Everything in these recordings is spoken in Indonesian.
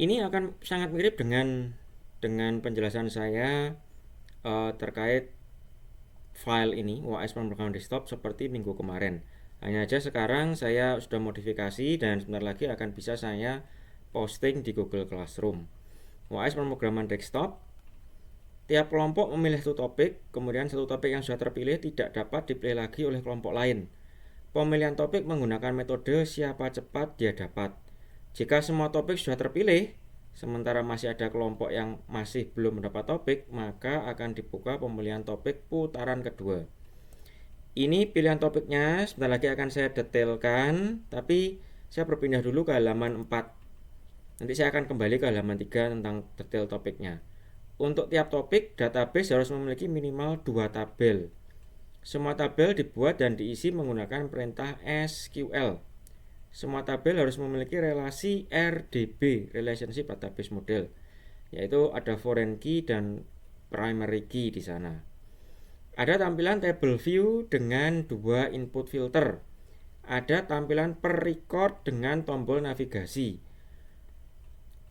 Ini akan sangat mirip dengan penjelasan saya terkait file ini OS pemrograman desktop seperti minggu kemarin. Hanya aja sekarang saya sudah modifikasi dan sebentar lagi akan bisa saya posting di Google Classroom. OS pemrograman desktop, tiap kelompok memilih satu topik, kemudian satu topik yang sudah terpilih tidak dapat dipilih lagi oleh kelompok lain. Pemilihan topik menggunakan metode siapa cepat dia dapat. Jika semua topik sudah terpilih, sementara masih ada kelompok yang masih belum mendapat topik, maka akan dibuka pemilihan topik putaran kedua. Ini pilihan topiknya, sebentar lagi akan saya detailkan, tapi saya berpindah dulu ke halaman 4. Nanti saya akan kembali ke halaman 3 tentang detail topiknya. Untuk tiap topik, database harus memiliki minimal 2 tabel. Semua tabel dibuat dan diisi menggunakan perintah SQL. Semua tabel harus memiliki relasi RDB, Relationship Database Model, yaitu ada foreign key dan primary key di sana. Ada tampilan table view dengan 2 input filter. Ada tampilan per record dengan tombol navigasi.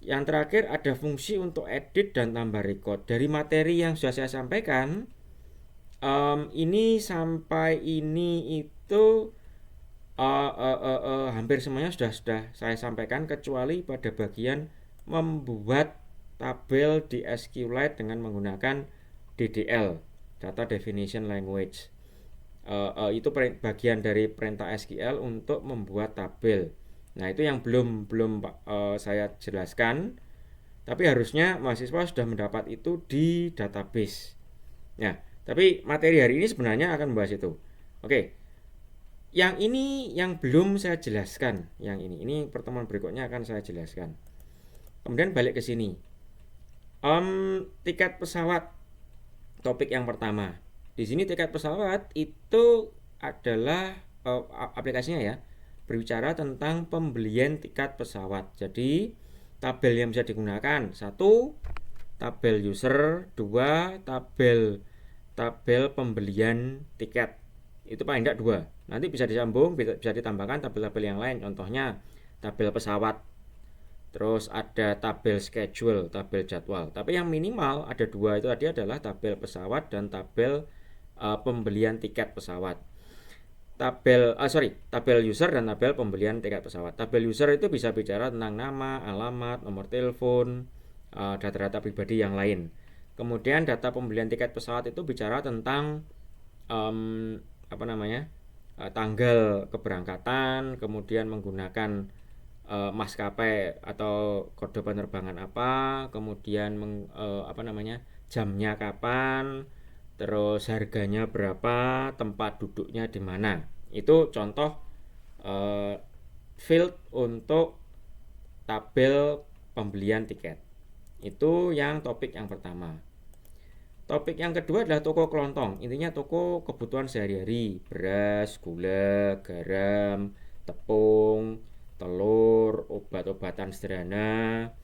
Yang terakhir ada fungsi untuk edit dan tambah record. Dari materi yang sudah saya sampaikan, ini sampai ini itu hampir semuanya sudah saya sampaikan kecuali pada bagian membuat tabel di SQLite dengan menggunakan DDL, Data Definition Language. Itu bagian dari perintah SQL untuk membuat tabel. Nah, itu yang belum saya jelaskan, tapi harusnya mahasiswa sudah mendapat itu di database. Nah, tapi materi hari ini sebenarnya akan membahas itu. Oke. Yang ini yang belum saya jelaskan. Yang ini pertemuan berikutnya akan saya jelaskan. Kemudian balik ke sini. Tiket pesawat, topik yang pertama. Di sini tiket pesawat itu adalah aplikasinya ya, berbicara tentang pembelian tiket pesawat. Jadi tabel yang bisa digunakan, satu tabel user, dua tabel pembelian tiket. Itu paling tidak dua. Nanti bisa disambung, bisa ditambahkan tabel-tabel yang lain. Contohnya tabel pesawat, terus ada tabel schedule, tabel jadwal. Tapi yang minimal ada dua, itu tadi adalah tabel pesawat dan tabel pembelian tiket pesawat. Tabel user dan tabel pembelian tiket pesawat. Tabel user itu bisa bicara tentang nama, alamat, nomor telepon, data-data pribadi yang lain. Kemudian data pembelian tiket pesawat itu bicara tentang tanggal keberangkatan, kemudian menggunakan maskapai atau kode penerbangan apa, kemudian jamnya kapan, terus harganya berapa, tempat duduknya di mana. Itu contoh field untuk tabel pembelian tiket. Itu yang topik yang pertama. Topik yang kedua adalah toko kelontong. Intinya toko kebutuhan sehari-hari, beras, gula, garam, tepung, telur, obat-obatan sederhana,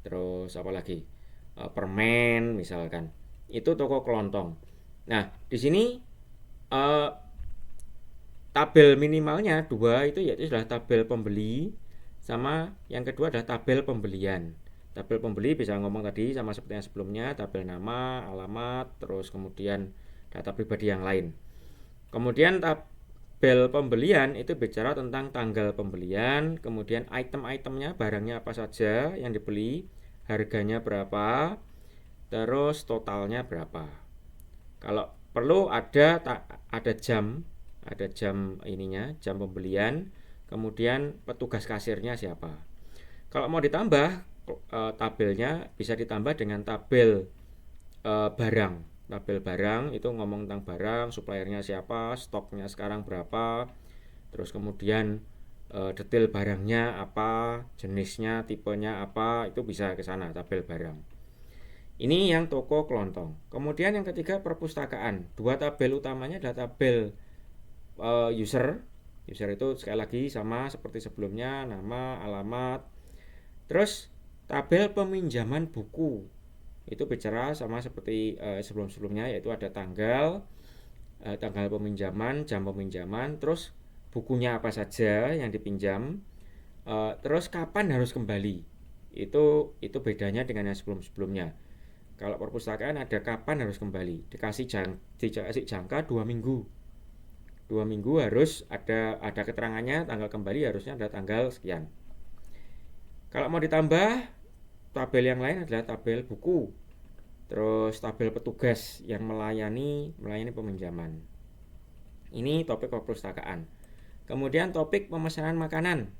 terus apa lagi? Permen misalkan. Itu toko kelontong. Nah, di sini tabel minimalnya dua, itu yaitu adalah tabel pembeli sama yang kedua adalah tabel pembelian. Tabel pembeli bisa ngomong tadi sama seperti yang sebelumnya, tabel nama, alamat, terus kemudian data pribadi yang lain. Kemudian tabel pembelian itu bicara tentang tanggal pembelian, kemudian item-itemnya, barangnya apa saja yang dibeli, harganya berapa, terus totalnya berapa. Kalau perlu ada jam ininya, jam pembelian, kemudian petugas kasirnya siapa. Kalau mau ditambah tabelnya bisa ditambah dengan tabel barang. Tabel barang itu ngomong tentang barang, suppliernya siapa, stoknya sekarang berapa, terus kemudian detail barangnya apa, jenisnya, tipenya apa, itu bisa ke sana tabel barang. Ini yang toko kelontong. Kemudian yang ketiga perpustakaan. Dua tabel utamanya adalah tabel user. User itu sekali lagi sama seperti sebelumnya, nama, alamat. Terus tabel peminjaman buku. Itu bicara sama seperti sebelum-sebelumnya, yaitu ada tanggal peminjaman, jam peminjaman, terus bukunya apa saja yang dipinjam, terus kapan harus kembali. Itu bedanya dengan yang sebelum-sebelumnya. Kalau perpustakaan ada kapan harus kembali, dikasih jangka 2 minggu. 2 minggu harus ada keterangannya, tanggal kembali harusnya ada tanggal sekian. Kalau mau ditambah, tabel yang lain adalah tabel buku, terus tabel petugas yang melayani peminjaman. Ini topik perpustakaan. Kemudian topik pemesanan makanan.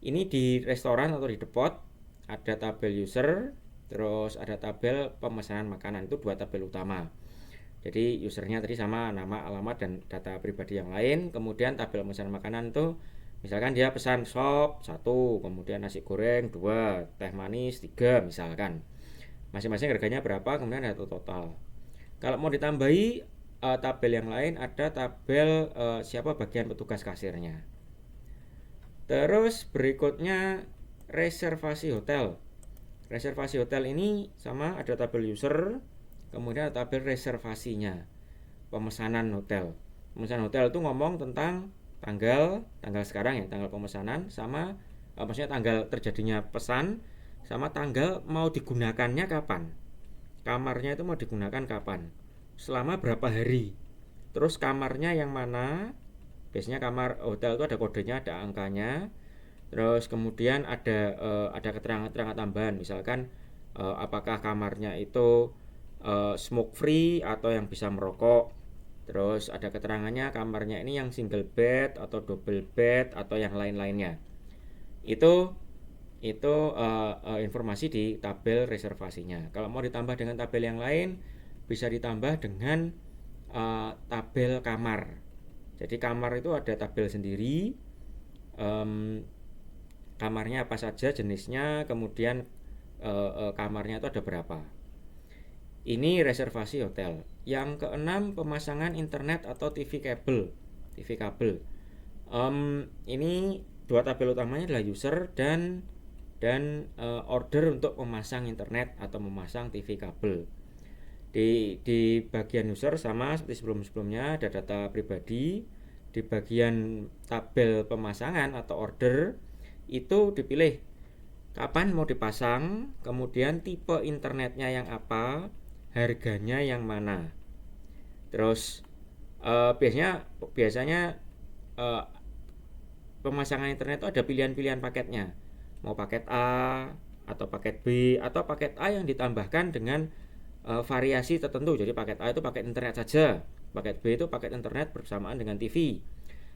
Ini di restoran atau di depot ada tabel user, terus ada tabel pemesanan makanan. Itu 2 tabel utama. Jadi usernya tadi sama nama, alamat, dan data pribadi yang lain. Kemudian tabel pemesanan makanan itu misalkan dia pesan sop 1, kemudian nasi goreng 2, teh manis 3 misalkan. Masing-masing harganya berapa, kemudian ada total. Kalau mau ditambahi tabel yang lain, ada tabel siapa bagian petugas kasirnya. Terus berikutnya reservasi hotel. Reservasi hotel ini sama, ada tabel user, kemudian ada tabel reservasinya, pemesanan hotel. Pemesanan hotel itu ngomong tentang tanggal sekarang ya, tanggal pemesanan, sama maksudnya tanggal terjadinya pesan, sama tanggal mau digunakannya kapan. Kamarnya itu mau digunakan kapan, selama berapa hari, terus kamarnya yang mana. Biasanya kamar hotel itu ada kodenya, ada angkanya. Terus kemudian ada keterangan-keterangan tambahan, misalkan apakah kamarnya itu smoke free atau yang bisa merokok. Terus ada keterangannya kamarnya ini yang single bed atau double bed atau yang lain-lainnya. Itu informasi di tabel reservasinya. Kalau mau ditambah dengan tabel yang lain, bisa ditambah dengan tabel kamar. Jadi kamar itu ada tabel sendiri, kamarnya apa saja jenisnya, kemudian kamarnya itu ada berapa. Ini reservasi hotel. Yang keenam, pemasangan internet atau TV kabel. Ini 2 tabel utamanya adalah user dan order untuk memasang internet atau memasang TV kabel. Di bagian user sama seperti sebelum-sebelumnya, ada data pribadi. Di bagian tabel pemasangan atau order itu dipilih kapan mau dipasang, kemudian tipe internetnya yang apa, harganya yang mana. Terus biasanya pemasangan internet itu ada pilihan-pilihan paketnya, mau paket A atau paket B atau paket A yang ditambahkan dengan variasi tertentu. Jadi paket A itu paket internet saja, paket B itu paket internet bersamaan dengan TV.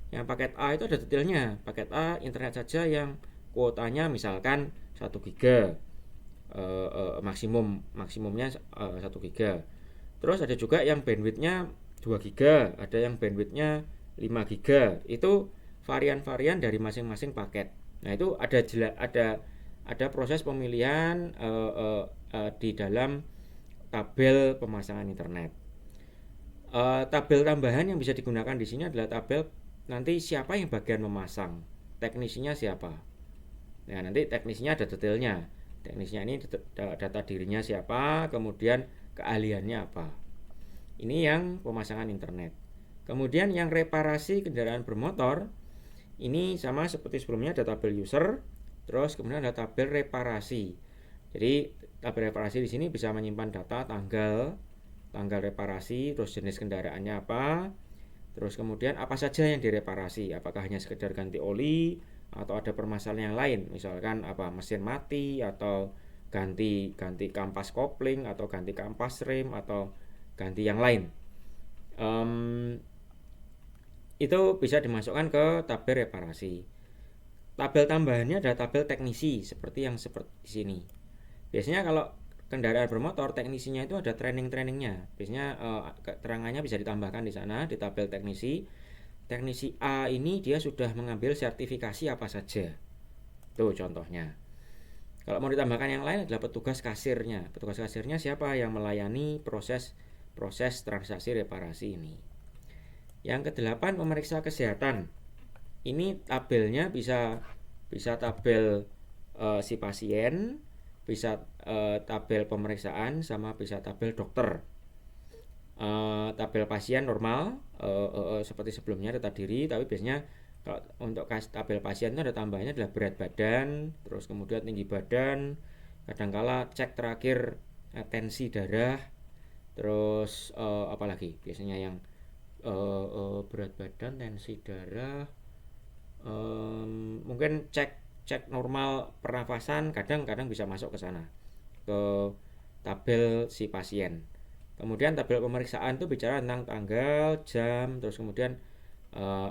Yang paket A itu ada detailnya, paket A internet saja yang kuotanya misalkan 1 giga, maksimumnya 1 giga. Terus ada juga yang bandwidthnya 2 giga, ada yang bandwidthnya 5 giga. Itu varian-varian dari masing-masing paket. Nah, itu ada proses pemilihan di dalam tabel pemasangan internet. Tabel tambahan yang bisa digunakan di sini adalah tabel nanti siapa yang bagian memasang, teknisinya siapa. Nah, nanti teknisnya ada detailnya. Teknisnya ini data dirinya siapa, kemudian keahliannya apa. Ini yang pemasangan internet. Kemudian yang reparasi kendaraan bermotor, ini sama seperti sebelumnya, ada tabel user, terus kemudian ada tabel reparasi. Jadi tabel reparasi di sini bisa menyimpan data tanggal reparasi, terus jenis kendaraannya apa, terus kemudian apa saja yang direparasi, apakah hanya sekedar ganti oli atau ada permasalahan yang lain, misalkan mesin mati atau ganti kampas kopling atau ganti kampas rem atau ganti yang lain. Itu bisa dimasukkan ke tabel reparasi. Tabel tambahannya adalah tabel teknisi seperti di sini. Biasanya kalau kendaraan bermotor, teknisinya itu ada training-trainingnya. Biasanya keterangannya bisa ditambahkan di sana di tabel teknisi. Teknisi A ini dia sudah mengambil sertifikasi apa saja. Tuh contohnya. Kalau mau ditambahkan yang lain adalah petugas kasirnya. Petugas kasirnya siapa yang melayani proses transaksi reparasi ini. Yang ke-8, pemeriksa kesehatan. Ini tabelnya bisa tabel si pasien, bisa tabel pemeriksaan, sama bisa tabel dokter. Tabel pasien normal seperti sebelumnya data diri, tapi biasanya kalau untuk tabel pasien itu ada tambahannya adalah berat badan, terus kemudian tinggi badan, kadangkala cek terakhir tensi darah, terus apalagi biasanya yang berat badan, tensi darah, mungkin cek normal pernafasan, kadang-kadang bisa masuk ke sana, ke tabel si pasien. Kemudian tabel pemeriksaan itu bicara tentang tanggal, jam, terus kemudian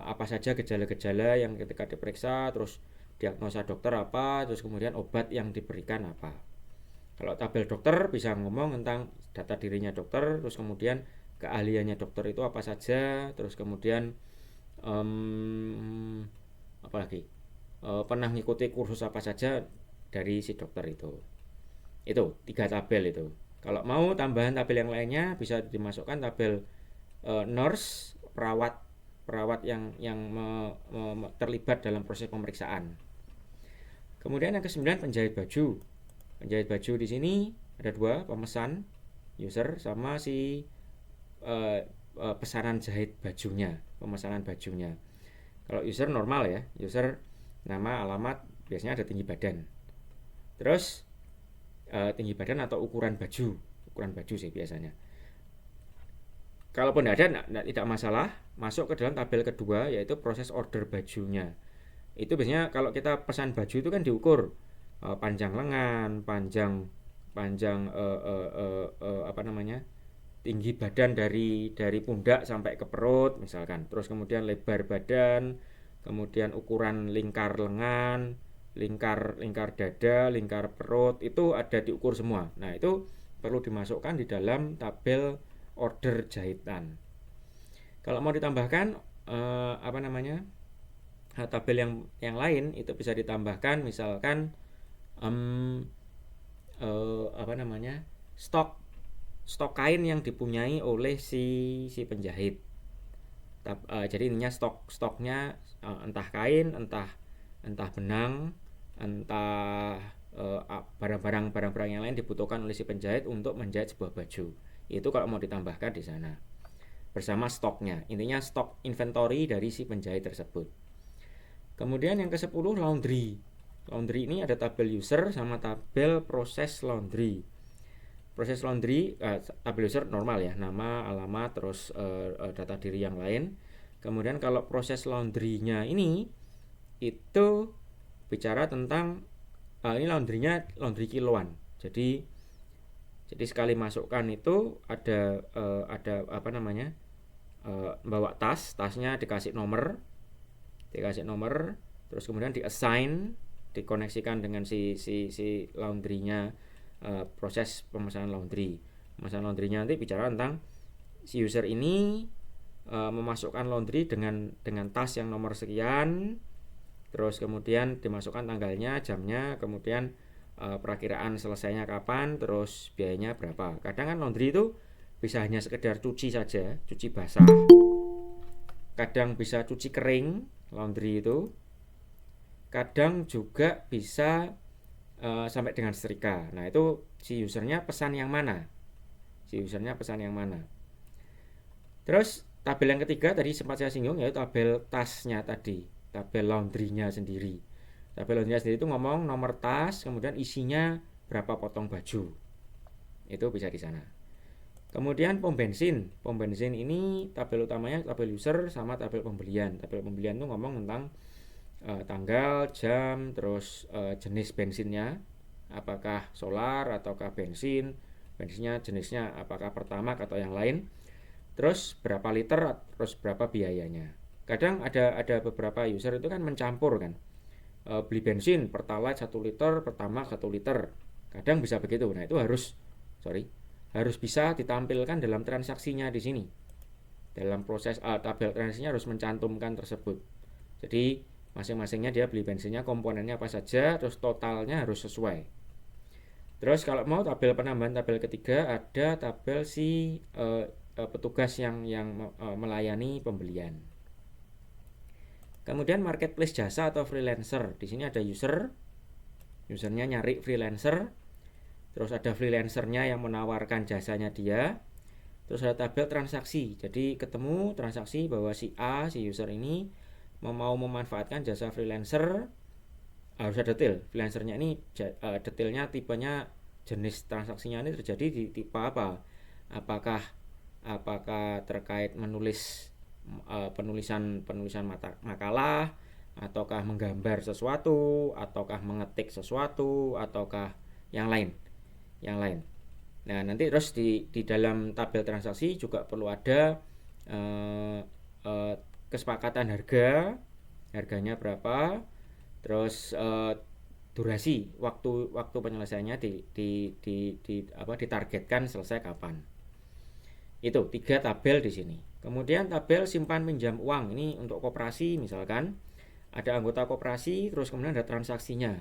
apa saja gejala-gejala yang ketika diperiksa, terus diagnosa dokter apa, terus kemudian obat yang diberikan apa. Kalau tabel dokter bisa ngomong tentang data dirinya dokter, terus kemudian keahliannya dokter itu apa saja, terus kemudian apalagi pernah mengikuti kursus apa saja dari si dokter itu. Itu 3 tabel itu. Kalau mau tambahan tabel yang lainnya bisa dimasukkan tabel nurse, perawat yang terlibat dalam proses pemeriksaan. Kemudian yang ke-9 penjahit baju. Penjahit baju di sini ada 2, pemesan user sama si pesanan jahit bajunya, pemesanan bajunya. Kalau user normal ya, user nama, alamat, biasanya ada tinggi badan. Terus tinggi badan atau ukuran baju sih biasanya. Kalaupun tidak masalah, masuk ke dalam tabel kedua yaitu proses order bajunya. Itu biasanya kalau kita pesan baju itu kan diukur panjang lengan, panjang apa namanya, tinggi badan dari pundak sampai ke perut misalkan. Terus kemudian lebar badan, kemudian ukuran lingkar lengan, lingkar dada, lingkar perut, itu ada diukur semua. Nah, itu perlu dimasukkan di dalam tabel order jahitan. Kalau mau ditambahkan apa namanya, tabel yang lain itu bisa ditambahkan misalkan apa namanya, stok kain yang dipunyai oleh si penjahit. Jadi ininya stoknya entah kain, entah benang, entah barang-barang yang lain dibutuhkan oleh si penjahit untuk menjahit sebuah baju. Itu kalau mau ditambahkan di sana bersama stoknya. Intinya stok inventory dari si penjahit tersebut. Kemudian yang ke-10 laundry. Laundry ini ada tabel user sama tabel proses laundry. Proses laundry tabel user normal ya, nama, alamat, terus data diri yang lain. Kemudian kalau proses laundry-nya ini itu bicara tentang ini laundry-nya laundry kiloan. Jadi sekali masukkan itu ada apa namanya, bawa tasnya dikasih nomor, terus kemudian dikoneksikan dengan si laundry-nya, proses pemesanan laundry. Pemesanan laundry-nya nanti bicara tentang si user ini memasukkan laundry dengan tas yang nomor sekian, terus kemudian dimasukkan tanggalnya, jamnya, kemudian perakiraan selesainya kapan, terus biayanya berapa. Kadang kan laundry itu bisa hanya sekedar cuci saja, cuci basah. Kadang bisa cuci kering, laundry itu. Kadang juga bisa sampai dengan setrika. Nah, itu si usernya pesan yang mana. Terus tabel yang ketiga tadi sempat saya singgung, yaitu tabel tasnya tadi, tabel laundry-nya sendiri. Tabel laundry-nya sendiri itu ngomong nomor tas, kemudian isinya berapa potong baju. Itu bisa di sana. Kemudian pom bensin. Pom bensin ini tabel utamanya tabel user sama tabel pembelian. Tabel pembelian itu ngomong tentang tanggal, jam, terus jenis bensinnya, apakah solar ataukah bensinnya jenisnya apakah pertamax atau yang lain, terus berapa liter, terus berapa biayanya. Kadang ada beberapa user itu kan mencampur kan, beli bensin pertalite 1 liter, pertamax 1 liter, kadang bisa begitu. Nah, itu harus bisa ditampilkan dalam transaksinya di sini. Dalam proses tabel transaksinya harus mencantumkan tersebut. Jadi masing-masingnya dia beli bensinnya, komponennya apa saja, terus totalnya harus sesuai. Terus kalau mau tabel penambahan, tabel ketiga ada tabel si petugas yang melayani pembelian. Kemudian marketplace jasa atau freelancer. Di sini ada usernya nyari freelancer. Terus ada freelancernya yang menawarkan jasanya dia. Terus ada tabel transaksi. Jadi ketemu transaksi bahwa si A, si user ini mau memanfaatkan jasa freelancer harus ada detail. Freelancernya ini detailnya, tipenya, jenis transaksinya ini terjadi di tipe apa? Apakah apakah terkait menulis penulisan makalah, ataukah menggambar sesuatu, ataukah mengetik sesuatu, ataukah yang lain, yang lain. Nah, nanti terus di dalam tabel transaksi juga perlu ada eh, eh, kesepakatan harganya berapa, terus durasi waktu waktu penyelesaiannya ditargetkan selesai kapan. Itu 3 tabel di sini. Kemudian tabel simpan pinjam uang ini untuk koperasi, misalkan ada anggota koperasi, terus kemudian ada transaksinya.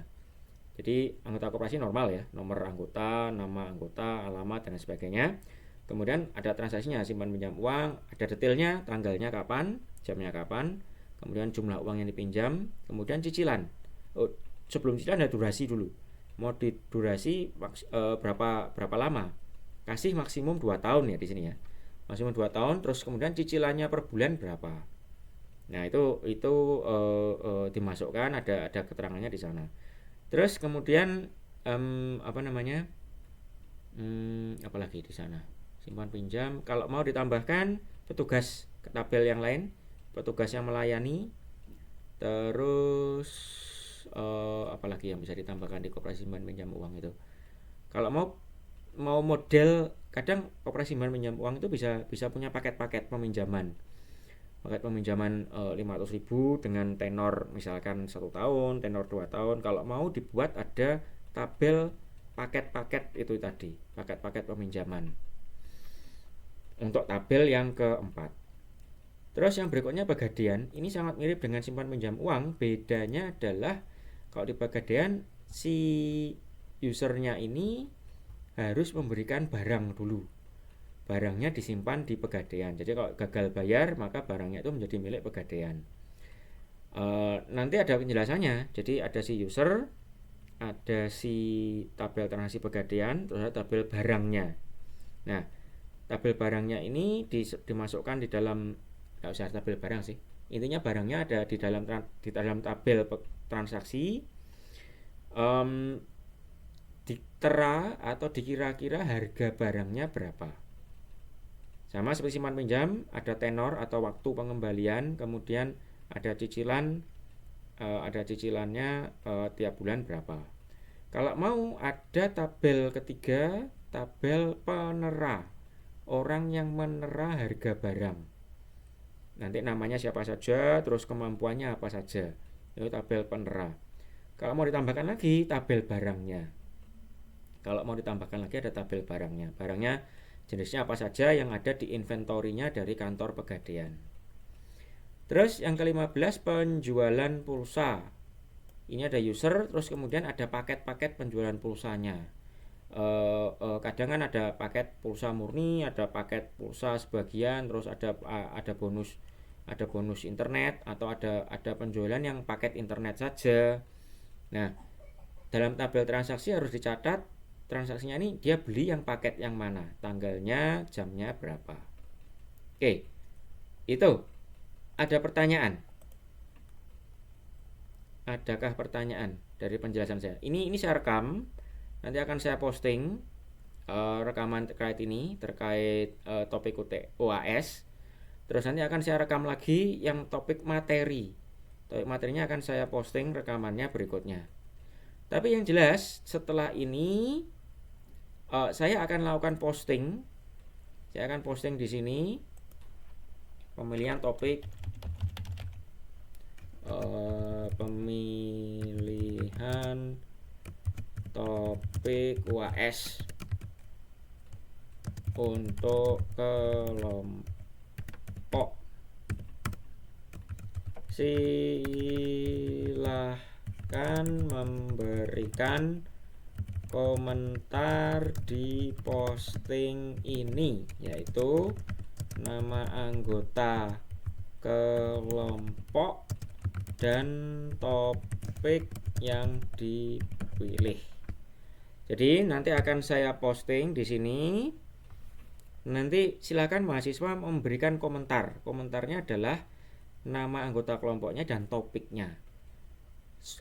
Jadi anggota koperasi normal ya, nomor anggota, nama anggota, alamat dan sebagainya. Kemudian ada transaksinya, simpan pinjam uang, ada detailnya, tanggalnya kapan, jamnya kapan, kemudian jumlah uang yang dipinjam, kemudian cicilan. Sebelum cicilan ada durasi dulu. Mau di durasi berapa lama? Kasih maksimum 2 tahun ya di sini ya. Maksimum 2 tahun, terus kemudian cicilannya per bulan berapa. Nah, itu dimasukkan, ada keterangannya di sana. Terus kemudian apa namanya? Apalagi di sana? Simpan pinjam. Kalau mau ditambahkan petugas ke tabel yang lain, petugas yang melayani. Terus apalagi yang bisa ditambahkan di koperasi simpan pinjam uang itu. Kalau mau model, kadang koperasi simpan pinjam uang itu bisa punya paket-paket peminjaman. Paket peminjaman 500.000 dengan tenor misalkan 1 tahun, tenor 2 tahun. Kalau mau dibuat ada tabel paket-paket itu tadi, paket-paket peminjaman. Untuk tabel yang keempat. Terus yang berikutnya Pegadaian. Ini sangat mirip dengan simpan pinjam uang. Bedanya adalah kalau di Pegadaian si usernya ini harus memberikan barang dulu. Barangnya disimpan di Pegadaian. Jadi kalau gagal bayar maka barangnya itu menjadi milik Pegadaian. Nanti ada penjelasannya. Jadi ada si user, ada si tabel transaksi Pegadaian, terus ada tabel barangnya. Nah, tabel barangnya ini dimasukkan di dalam, nggak usah tabel barang sih. Intinya barangnya ada di dalam tabel transaksi. Ditera atau dikira-kira harga barangnya berapa. Sama seperti simpan pinjam, ada tenor atau waktu pengembalian, kemudian ada cicilan, ada cicilannya tiap bulan berapa. Kalau mau ada tabel ketiga, tabel penera, orang yang menera harga barang. Nanti namanya siapa saja, terus kemampuannya apa saja. Itu tabel penera. Kalau mau ditambahkan lagi tabel barangnya. Kalau mau ditambahkan lagi ada tabel barangnya. Barangnya jenisnya apa saja yang ada di inventorinya dari kantor Pegadaian. Terus yang ke-15 penjualan pulsa. Ini ada user, terus kemudian ada paket-paket penjualan pulsanya. Kadang kan ada paket pulsa murni, ada paket pulsa sebagian, terus ada bonus internet, atau ada penjualan yang paket internet saja. Nah, dalam tabel transaksi harus dicatat transaksinya ini dia beli yang paket yang mana, tanggalnya, jamnya berapa. Oke, itu. Ada pertanyaan? Adakah pertanyaan dari penjelasan saya? Ini saya rekam, nanti akan saya posting rekaman terkait ini, terkait topik OAS. Terus nanti akan saya rekam lagi yang topik materi. Topik materinya akan saya posting rekamannya berikutnya. Tapi yang jelas setelah ini saya akan lakukan posting. Saya akan posting di sini pemilihan topik, pemilihan topik UAS untuk kelompok. Silahkan memberikan komentar di posting ini, yaitu nama anggota kelompok dan topik yang dipilih. Jadi nanti akan saya posting di sini. Nanti silakan mahasiswa memberikan komentar. Komentarnya adalah nama anggota kelompoknya dan topiknya.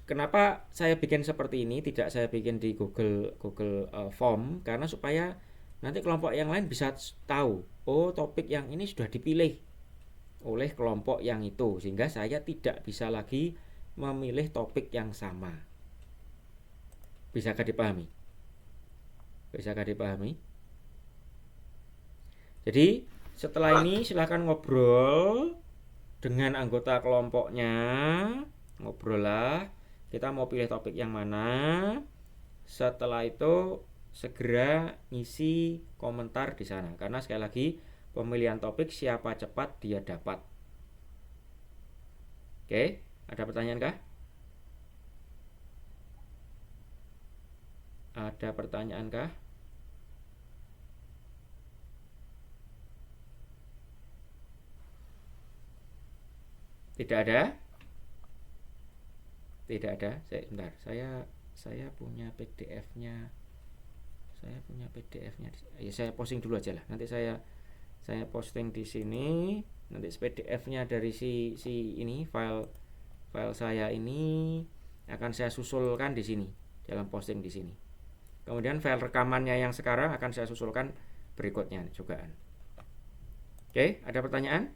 Kenapa saya bikin seperti ini, tidak saya bikin di Google Google Form, karena supaya nanti kelompok yang lain bisa tahu, oh topik yang ini sudah dipilih oleh kelompok yang itu, sehingga saya tidak bisa lagi memilih topik yang sama. Bisakah dipahami? Bisakah dipahami? Jadi setelah ini silahkan ngobrol dengan anggota kelompoknya, ngobrol lah, kita mau pilih topik yang mana. Setelah itu segera ngisi komentar di sana, karena sekali lagi pemilihan topik siapa cepat dia dapat. Oke, ada pertanyaan kah? Ada pertanyaan kah? Tidak ada? Tidak ada. Bentar, saya punya PDF-nya. Saya punya PDF-nya. Ya, saya posting dulu aja lah. Nanti saya posting di sini. Nanti PDF-nya dari si ini file saya ini akan saya susulkan di sini dalam posting di sini. Kemudian file rekamannya yang sekarang akan saya susulkan berikutnya juga. Oke, ada pertanyaan?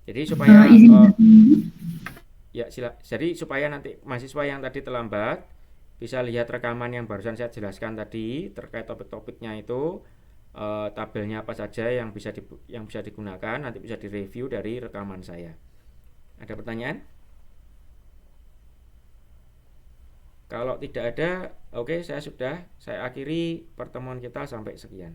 Jadi supaya ya jadi supaya nanti mahasiswa yang tadi terlambat bisa lihat rekaman yang barusan saya jelaskan tadi terkait topik-topiknya itu, tabelnya apa saja yang bisa digunakan, nanti bisa direview dari rekaman saya. Ada pertanyaan? Kalau tidak ada, oke, saya akhiri pertemuan kita sampai sekian.